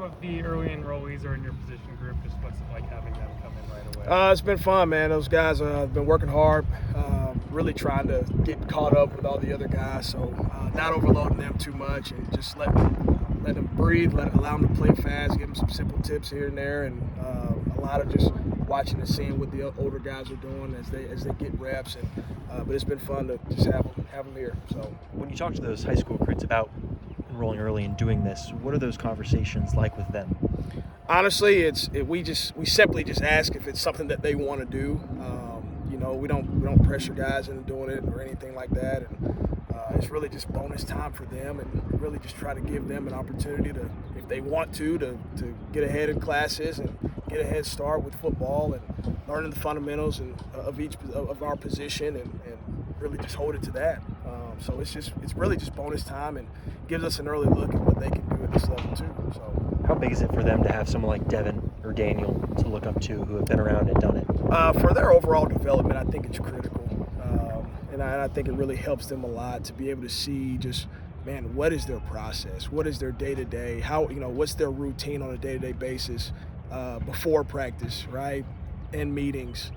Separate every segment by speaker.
Speaker 1: of the early enrollees are in your position group? Just what's it like having them come in right away?
Speaker 2: It's been fun, man. Those guys have been working hard, really trying to get caught up with all the other guys. So not overloading them too much and just let them breathe, allow them to play fast, give them some simple tips here and there, and a lot of just watching and seeing what the older guys are doing as they get reps. And but it's been fun to just have them here. So
Speaker 3: when you talk to those high school recruits about enrolling early and doing this, what are those conversations like with them?
Speaker 2: Honestly, we simply just ask if it's something that they want to do. We don't pressure guys into doing it or anything like that. And it's really just bonus time for them, and really just try to give them an opportunity to, if they want to get ahead in classes and get a head start with football and learning the fundamentals of our position and really just hold it to that. So it's really just bonus time and gives us an early look at what they can do at this level too. So
Speaker 3: how big is it for them to have someone like Devin or Daniel to look up to who have been around and done it?
Speaker 2: For their overall development, I think it's critical. And I think it really helps them a lot to be able to see just, man, what is their process? What is their day-to-day? What's their routine on a day-to-day basis before practice, right? And meetings.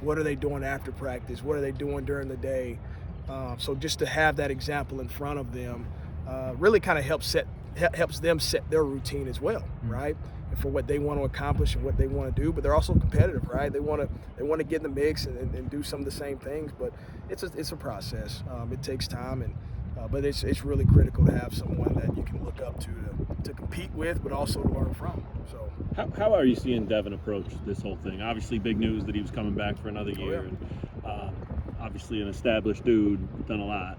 Speaker 2: What are they doing after practice? What are they doing during the day? So just to have that example in front of them really kind of helps them set their routine as well, right? And for what they want to accomplish and what they want to do, but they're also competitive, right? They want to get in the mix and do some of the same things, but it's a process. It takes time, but it's really critical to have someone that you can look up to compete with, but also to learn from. So
Speaker 4: how are you seeing Devin approach this whole thing? Obviously, big news that he was coming back for another year.
Speaker 2: Yeah.
Speaker 4: And, obviously an established dude, done a lot.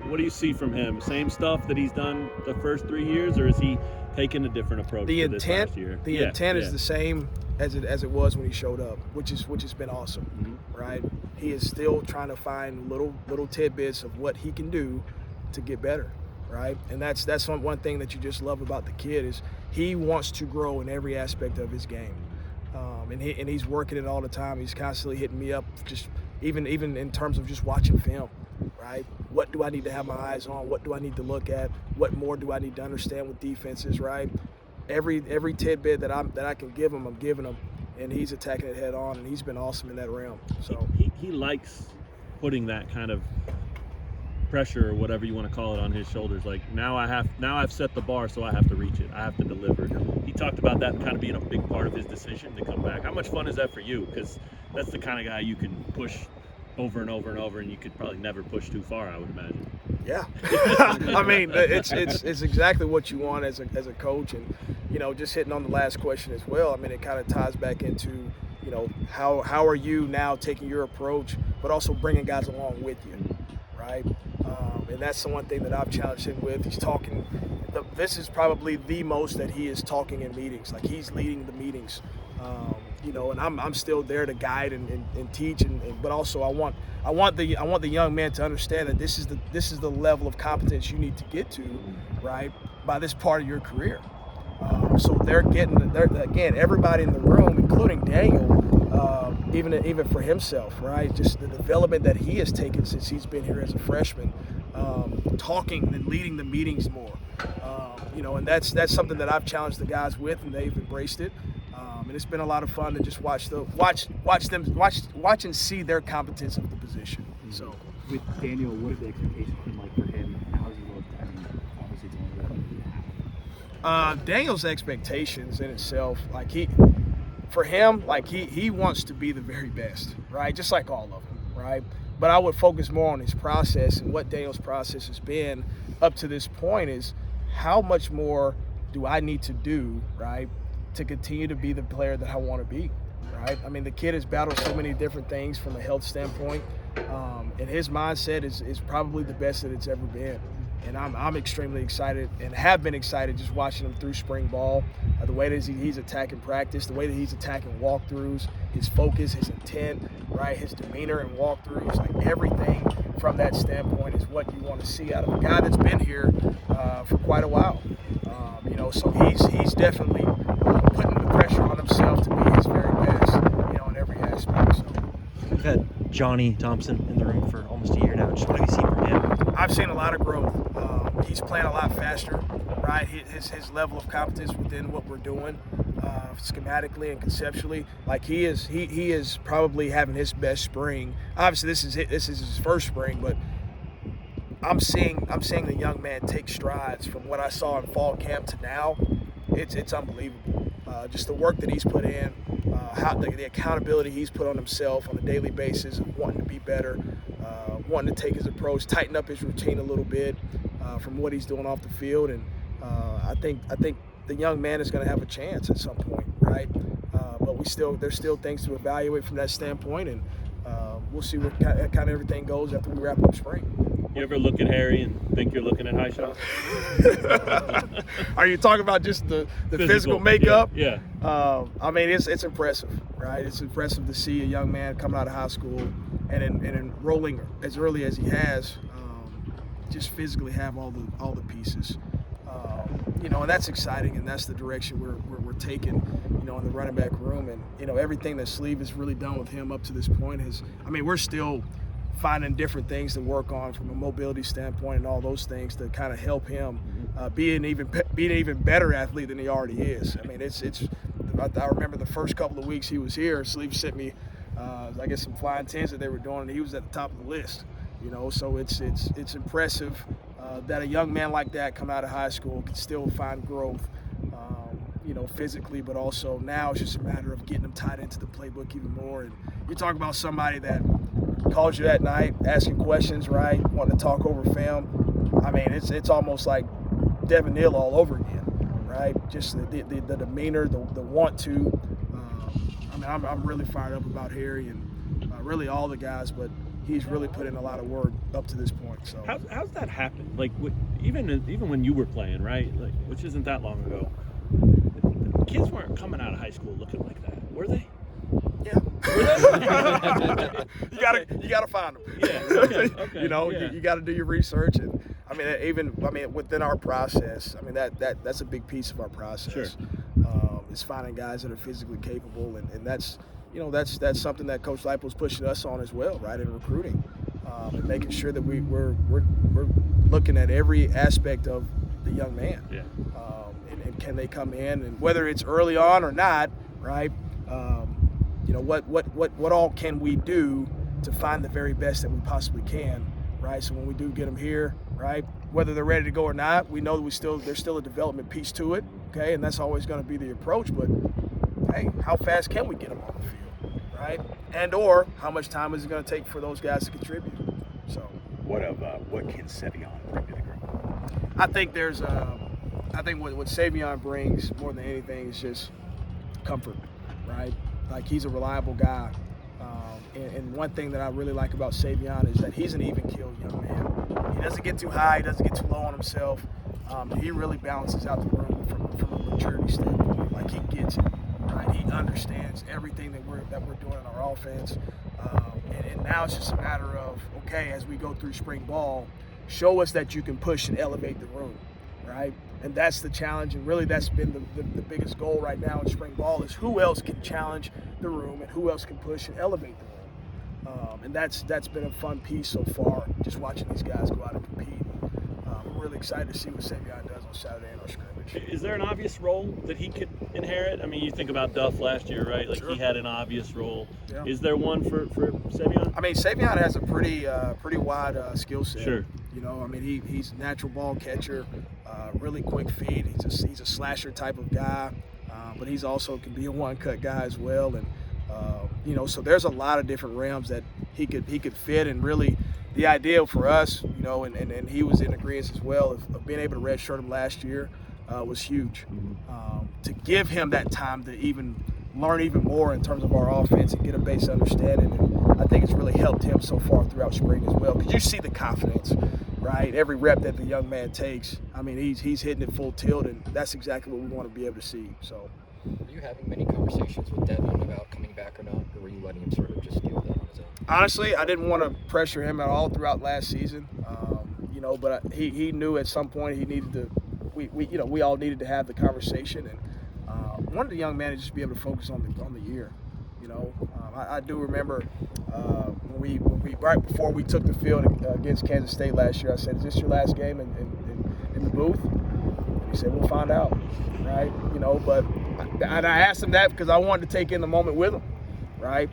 Speaker 4: What do you see from him? Same stuff that he's done the first 3 years, or is he taking a different approach to this last year?
Speaker 2: The intent is the same as it was when he showed up, which has been awesome, right? He is still trying to find little tidbits of what he can do to get better, right? And that's one thing that you just love about the kid is he wants to grow in every aspect of his game, and he's working it all the time. He's constantly hitting me up, just even in terms of just watching film, right? What do I need to have my eyes on? What do I need to look at? What more do I need to understand with defenses, right? Every tidbit that I can give him, I'm giving him, and he's attacking it head on, and he's been awesome in that realm. So
Speaker 4: he likes putting that kind of pressure or whatever you want to call it on his shoulders. Like now I've set the bar, so I have to reach it. I have to deliver. He talked about that kind of being a big part of his decision to come back. How much fun is that for you? Because that's the kind of guy you can push over and over and over, and you could probably never push too far, I would imagine.
Speaker 2: Yeah. I mean, it's exactly what you want as a coach, and just hitting on the last question as well. I mean, it kind of ties back into how are you now taking your approach, but also bringing guys along with you, right? And that's the one thing that I've challenged him with. He's talking. This is probably the most that he is talking in meetings. Like he's leading the meetings. And I'm still there to guide and teach, but also I want the young man to understand that this is the level of competence you need to get to, right, by this part of your career. So they're again, everybody in the room, including Daniel, even for himself, right, just the development that he has taken since he's been here as a freshman, talking and leading the meetings more, and that's something that I've challenged the guys with, and they've embraced it. And it's been a lot of fun to just watch and see their competence of the position. So,
Speaker 5: with Daniel, what have the expectations been like for him? How has he looked? I mean, obviously it's only been
Speaker 2: Daniel's expectations in itself, like he wants to be the very best, right? Just like all of them, right? But I would focus more on his process, and what Daniel's process has been up to this point is how much more do I need to do, right, to continue to be the player that I want to be, right? I mean, the kid has battled so many different things from a health standpoint, and his mindset is probably the best that it's ever been. And I'm extremely excited and have been excited just watching him through spring ball, the way that he's attacking practice, the way that he's attacking walkthroughs, his focus, his intent, right, his demeanor and walkthroughs, like everything from that standpoint is what you want to see out of a guy that's been here for quite a while. So he's definitely putting the pressure on himself to be his very best, in every aspect. So.
Speaker 3: We've had Johnny Thompson in the room for almost a year now. Just what have you seen from him?
Speaker 2: I've seen a lot of growth. He's playing a lot faster, right? His level of competence within what we're doing, schematically and conceptually. Like he is probably having his best spring. Obviously, this is his first spring, but I'm seeing the young man take strides from what I saw in fall camp to now. It's unbelievable. Just the work that he's put in, how the accountability he's put on himself on a daily basis, of wanting to be better, wanting to take his approach, tighten up his routine a little bit from what he's doing off the field, and I think the young man is going to have a chance at some point, right? But there's still things to evaluate from that standpoint, and we'll see what kind of everything goes after we wrap up spring.
Speaker 4: You ever look at Harry and think you're looking at high shot?
Speaker 2: Are you talking about just the physical makeup?
Speaker 4: Yeah.
Speaker 2: I mean, it's impressive, right? It's impressive to see a young man coming out of high school and enrolling as early as he has, just physically have all the pieces. And that's exciting, and that's the direction we're taking, in the running back room. And, everything that Sleeve has really done with him up to this point we're still finding different things to work on from a mobility standpoint and all those things to kind of help him be an even better athlete than he already is. I mean, I remember the first couple of weeks he was here, Sleeve sent me, I guess, some flying tens that they were doing, and he was at the top of the list. So it's impressive that a young man like that come out of high school can still find growth, physically, but also now it's just a matter of getting him tied into the playbook even more. And you talk about somebody that calls you that night, asking questions, right, wanting to talk over film. I mean, it's almost like Devin Neal all over again, right? Just the demeanor, the want to. I'm really fired up about Harry and really all the guys, but he's really put in a lot of work up to this point. So
Speaker 4: how's that happen? Like even when you were playing, right? Like, which isn't that long ago. Kids weren't coming out of high school looking like that, were they?
Speaker 2: Yeah. you gotta find them.
Speaker 4: Yeah. Okay.
Speaker 2: You got to do your research, and within our process, that's a big piece of our process.
Speaker 4: Sure.
Speaker 2: Is finding guys that are physically capable, and that's something that Coach Leipold's pushing us on as well, right, in recruiting, and making sure that we're looking at every aspect of the young man.
Speaker 4: Yeah.
Speaker 2: And can they come in, and whether it's early on or not, right? What all can we do to find the very best that we possibly can, right? So when we do get them here, right, whether they're ready to go or not, we know that there's still a development piece to it, okay? And that's always going to be the approach. But hey, how fast can we get them on the field, right? And or how much time is it going to take for those guys to contribute? So
Speaker 5: What can Savon bring to the group?
Speaker 2: I think what Savon brings more than anything is just comfort, right? Like, he's a reliable guy. And one thing that I really like about Savon is that he's an even-keeled young man. He doesn't get too high, he doesn't get too low on himself. He really balances out the room from a maturity standpoint. Like, he gets it, right? He understands everything that we're doing in our offense. And now it's just a matter of, okay, as we go through spring ball, show us that you can push and elevate the room, right? And that's the challenge, and really that's been the biggest goal right now in spring ball is who else can challenge the room and who else can push and elevate the room. And that's been a fun piece so far, just watching these guys go out and compete. I'm really excited to see what Savon does on Saturday in our scrimmage.
Speaker 4: Is there an obvious role that he could inherit? I mean, you think about Duff last year, right? Like,
Speaker 2: Sure.
Speaker 4: He had an obvious role.
Speaker 2: Yeah.
Speaker 4: Is there one for Savon?
Speaker 2: Savon has a pretty wide skill set.
Speaker 4: Sure.
Speaker 2: He's a natural ball catcher, really quick feet. He's a slasher type of guy, but he's also can be a one-cut guy as well. And so there's a lot of different realms that he could fit. And really, the idea for us, and he was in agreement as well of being able to redshirt him last year was huge. To give him that time to even learn even more in terms of our offense and get a base understanding. And I think it's really helped him so far throughout spring as well, because you see the confidence, right? Every rep that the young man takes, he's hitting it full tilt, and that's exactly what we want to be able to see. So,
Speaker 6: were you having many conversations with Devon about coming back or not, or were you letting him sort of just deal with that on his own?
Speaker 2: Honestly, I didn't want to pressure him at all throughout last season, but he knew at some point he needed to. We all needed to have the conversation, and wanted the young man to just be able to focus on the year. I do remember when we right before we took the field against Kansas State last year, I said, "Is this your last game in the booth?" He said, we'll find out, right? You know, but and I asked him that because I wanted to take in the moment with him, right?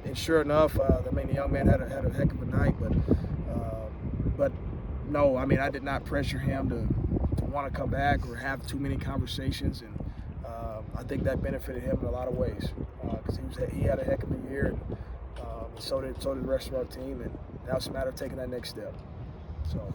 Speaker 2: And sure enough, I mean, the young man had a heck of a night, but no, I mean, I did not pressure him to want to come back or have too many conversations, and I think that benefited him in a lot of ways because he had a heck of a year, and so did the rest of our team, and now it's a matter of taking that next step. So.